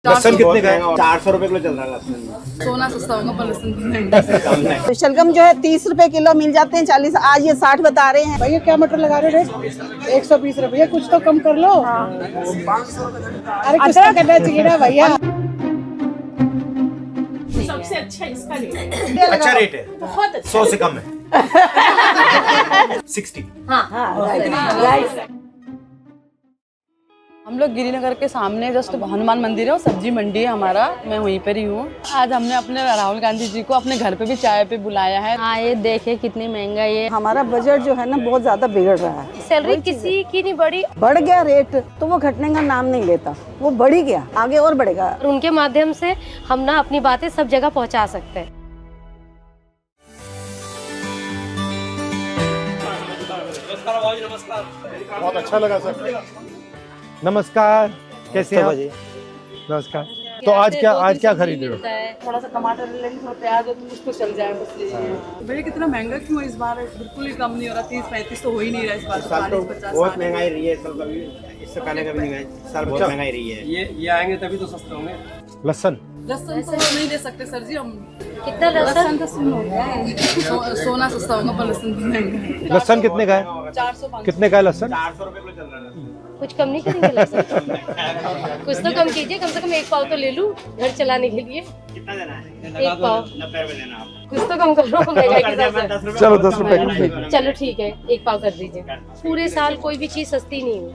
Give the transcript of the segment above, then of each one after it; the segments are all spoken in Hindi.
लहसुन कितने का है? 400 रुपए किलो चल रहा है लहसुन। सोना सस्ता होगा पर लहसुन महंगा। तो शलगम जो है 30 रुपए किलो मिल जाते हैं, 40 आज ये 60 बता रहे हैं। भैया क्या मटर लगा रहे हो रेट? 120 रुपये, कुछ तो कम कर लो। अरे कुछ तो करना चाहिए ना भैया। सबसे अच्छा इसका रेट है। अच्छा रेट है, बहुत अच्छा। 100 से कम है। 60। हम लोग गिरिनगर के सामने जस्ट हनुमान मंदिर है और सब्जी मंडी है हमारा, मैं वहीं पर ही हूँ। आज हमने अपने राहुल गांधी जी को अपने घर पे भी चाय पे बुलाया है। हाँ, ये देखे कितनी महंगाई है। हमारा बजट जो है ना बहुत ज्यादा बिगड़ रहा है। सैलरी किसी की नहीं बढ़ी, बढ़ गया रेट तो वो घटने का नाम नहीं लेता, वो बढ़ ही गया, आगे और बढ़ेगा। और उनके माध्यम से हम ना अपनी बातें सब जगह पहुंचा सकते हैं। बहुत अच्छा लगा सर। नमस्कार, कैसे हैं आप? नमस्कार। तो आज क्या खरीद रहे हो? थोड़ा सा टमाटर ले लीजिए, थोड़ा प्याज हो तो कुछ तो चल जाए बस लीजिए। भैया कितना महंगा क्यों है इस बार? बिल्कुल ही कम नहीं हो रहा, 30-35 तो हो ही नहीं रहा इस बार। साल तो 40-50 बहुत महंगाई रही है इस साल, कभी इससे पहले कभी नहीं गए। इस साल बहुत महंगाई रही है। ये आएंगे तभी तो सस्ते होंगे। लहसुन लहसुन तो नहीं दे सकते सर जी हम। कितना लहसुन? तो सुन हो गया है। सोना सस्ता होगा पर लहसुन महंगा है। लहसुन कितने का है? 400-500। कितने का है लहसुन? 400 रुपए किलो चल रहा है। कुछ कम नहीं करेंगे लहसुन? कुछ तो कम कीजिए, कम से कम 1 पाव तो ले लूं घर चलाने के लिए। कितना देना है? 1 पाव 90 रुपए देना आप। कुछ तो कम करो महंगाई के हिसाब से। 10 रुपए। चलो 10 रुपए। चलो ठीक है, 1 पाव कर दीजिए। पूरे साल कोई भी चीज सस्ती नहीं हुई।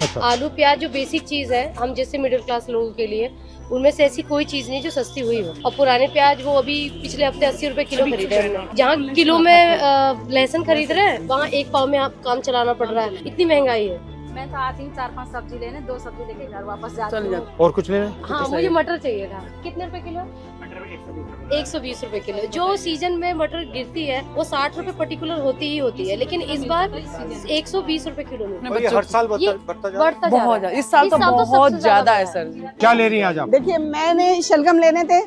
अच्छा। आलू प्याज जो बेसिक चीज है हम जैसे मिडिल क्लास लोगों के लिए, उनमें से ऐसी कोई चीज नहीं जो सस्ती हुई हो। और पुराने प्याज वो अभी पिछले हफ्ते 80 रुपए किलो खरीदे हमने। जहाँ किलो में लहसुन खरीद रहे हैं वहाँ 1 पाव में आप काम चलाना पड़ रहा है, इतनी महंगाई है। मैं तो आती हूँ 4-5 सब्जी लेने, 2 सब्जी लेके घर वापस जाती हूँ। और कुछ लेना? हाँ, मुझे मटर चाहिए था। कितने रुपए किलो? 120 रुपए किलो। जो सीजन में मटर गिरती है वो 60 रुपए पर्टिकुलर होती ही होती है, लेकिन इस बार 120 रुपए किलो में और ये हर साल ये बढ़ता जा रहा है। बढ़ता जा रहा बहुत है। ज्यादा, इस साल तो बहुत सबसे ज्यादा है सर जी। क्या ले रही हैं आज आप? देखिए मैंने शलगम लेने थे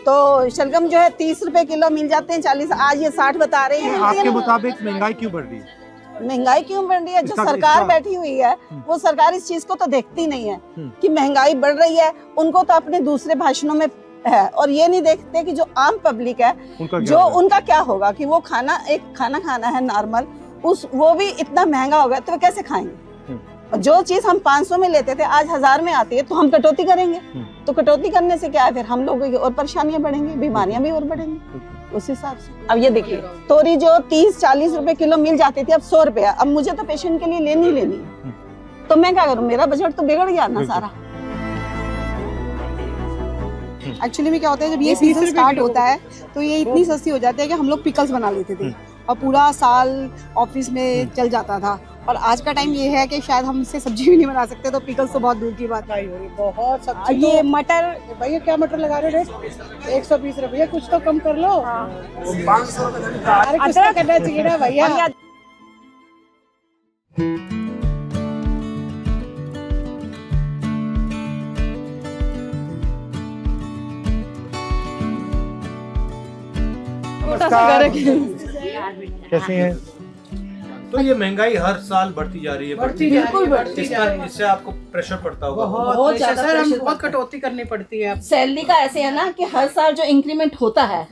तो शलगम जो है 30 रुपए किलो मिल जाते हैं, 40 आज ये 60 बता रहे हैं। आपके मुताबिक महंगाई क्यों बढ़ रही है? महंगाई क्यों बढ़ रही है? जो इसका- सरकार इसका- बैठी हुई है वो सरकार इस चीज को तो देखती नहीं है कि महंगाई बढ़ रही है। उनको तो अपने दूसरे भाषणों में है और ये नहीं देखते कि जो आम पब्लिक है उनका क्या होगा कि वो खाना खाना है नॉर्मल, वो भी इतना महंगा हो गया तो वो कैसे खाएंगे? और जो चीज हम 500 में लेते थे आज 1000 में आती है तो हम कटौती करेंगे। तो कटौती करने से क्या है, फिर हम लोगों की और परेशानियां बढ़ेंगी, बीमारियां भी और बढ़ेंगी उस हिसाब से। अब ये देखिए तोरी जो 30-40 रुपए किलो मिल जाती थी अब 100 रुपया। अब मुझे तो पेशेंट के लिए लेनी है तो मैं क्या करूँ? मेरा बजट तो बिगड़ गया ना सारा। एक्चुअली में क्या होता है जब ये सीजन स्टार्ट होता है तो ये इतनी सस्ती हो जाती है कि हम लोग पिकल्स बना लेते थे और पूरा साल ऑफिस में चल जाता था। और आज का टाइम ये है कि शायद हम इससे सब्जी भी नहीं बना सकते तो पिकल्स तो बहुत दूर की बात आई होगी। बहुत सब्जी ये मटर, भैया क्या मटर लगा रहे हो रेट? 120 रुपये, कुछ तो कम कर लो। अरे कुछ तो करना चाहिए ना भैया। कैसी हैं? तो ये महंगाई हर साल बढ़ती जा रही है। बिल्कुल बढ़ती जा रही है। इससे आपको प्रेशर पड़ता होगा? बहुत ज्यादा सर, हम बहुत कटौती करनी पड़ती है। सैलरी का ऐसे है ना कि हर साल जो इंक्रीमेंट होता है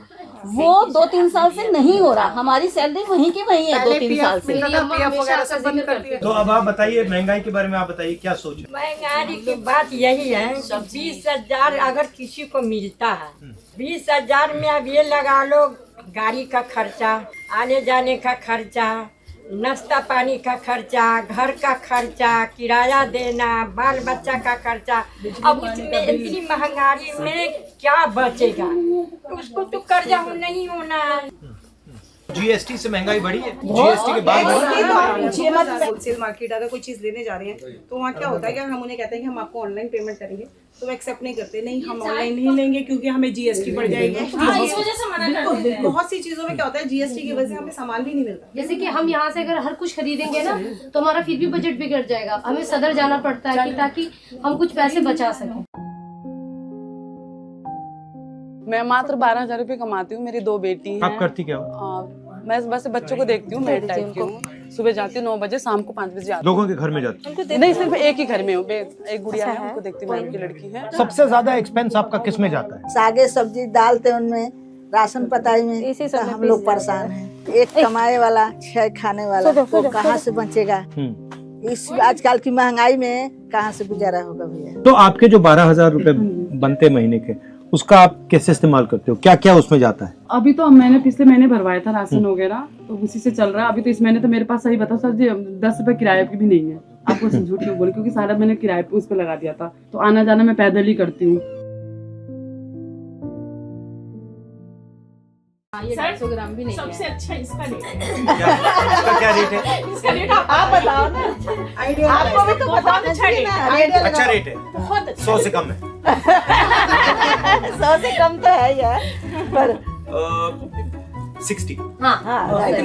वो 2-3 साल से नहीं हो रहा। हमारी सैलरी वहीं की वहीं है 2-3 साल से। पीएफ वगैरह सब बंद कर दिया। तो अब आप बताइए महंगाई के बारे में, आप बताइए क्या सोच है? महंगाई की बात यही है कि 20,000 अगर किसी को मिलता है, 20,000 में अब ये लगा लो गाड़ी का खर्चा, आने जाने का खर्चा, नाश्ता पानी का खर्चा, घर का खर्चा, किराया देना, बाल बच्चा का खर्चा। अब उसमें इतनी महंगाई में क्या बचेगा? उसको तो कर्जा नहीं होना है। जीएसटी से महंगाई बढ़ी है? जीएसटी के बाद बढ़ी है? होलसेल मार्केट अगर कोई चीज लेने जा रहे हैं तो वहाँ क्या होता है कि हम उन्हें कहते हैं कि हम आपको ऑनलाइन पेमेंट करेंगे तो वो एक्सेप्ट नहीं करते। नहीं, हम ऑनलाइन नहीं लेंगे क्योंकि हमें जीएसटी बढ़ जाएगी। बिल्कुल, बहुत सी चीजों में क्या होता है जीएसटी की वजह से हमें सामान भी नहीं मिलता। जैसे कि हम यहाँ से अगर हर कुछ खरीदेंगे ना तो हमारा फिर भी बजट बिगड़ जाएगा। हमें सदर जाना पड़ता है कि ताकि हम कुछ पैसे बचा सकें। मैं मात्र 12,000 रुपए कमाती हूँ, मेरी 2 बेटी हैं। आप करती क्या हो? मैं बस बच्चों को देखती हूँ, मेड टाइप की हूँ। सुबह जाती हूँ 9 बजे, शाम को 5 बजे आती लोगों के घर में जाती हूँ। नहीं, सिर्फ एक ही घर में हूँ, एक गुड़िया है, उनको देखती हूँ, उनकी लड़की है। सबसे ज्यादा एक्सपेंस आपका किस में जाता है? सागे सब्जी डालते उनमें, राशन पताई में, इसी तो सब में हम लोग परेशान हैं। एक कमाए वाला 6 खाने वाला वो कहाँ से बचेगा? इस आजकल की महंगाई में कहाँ से गुजारा होगा भैया? तो आपके जो 12,000 रुपए बनते महीने के, उसका आप कैसे इस्तेमाल करते हो? क्या क्या उसमें जाता है? अभी तो मैंने पिछले महीने भरवाया था राशन वगैरह, तो उसी से चल रहा है। अभी तो इस महीने तो मेरे पास, सही बताओ सर जी, 10 रुपए किराए की भी नहीं है। आपको झूठ क्यों बोले, क्योंकि सारा मैंने किराए पे उस पर लगा दिया था, तो आना जाना मैं पैदल ही करती हूँ। 250 ग्राम भी नहीं सबसे अच्छा इसका रेट है। इसका क्या रेट है? इसका रेट आप बताओ ना, आइडिया आपको भी तो बताना चाहिए ना। आइडिया अच्छा रेट है, बहुत अच्छा 100 से कम है। 100 से कम तो है यार, पर 60। हाँ राइट।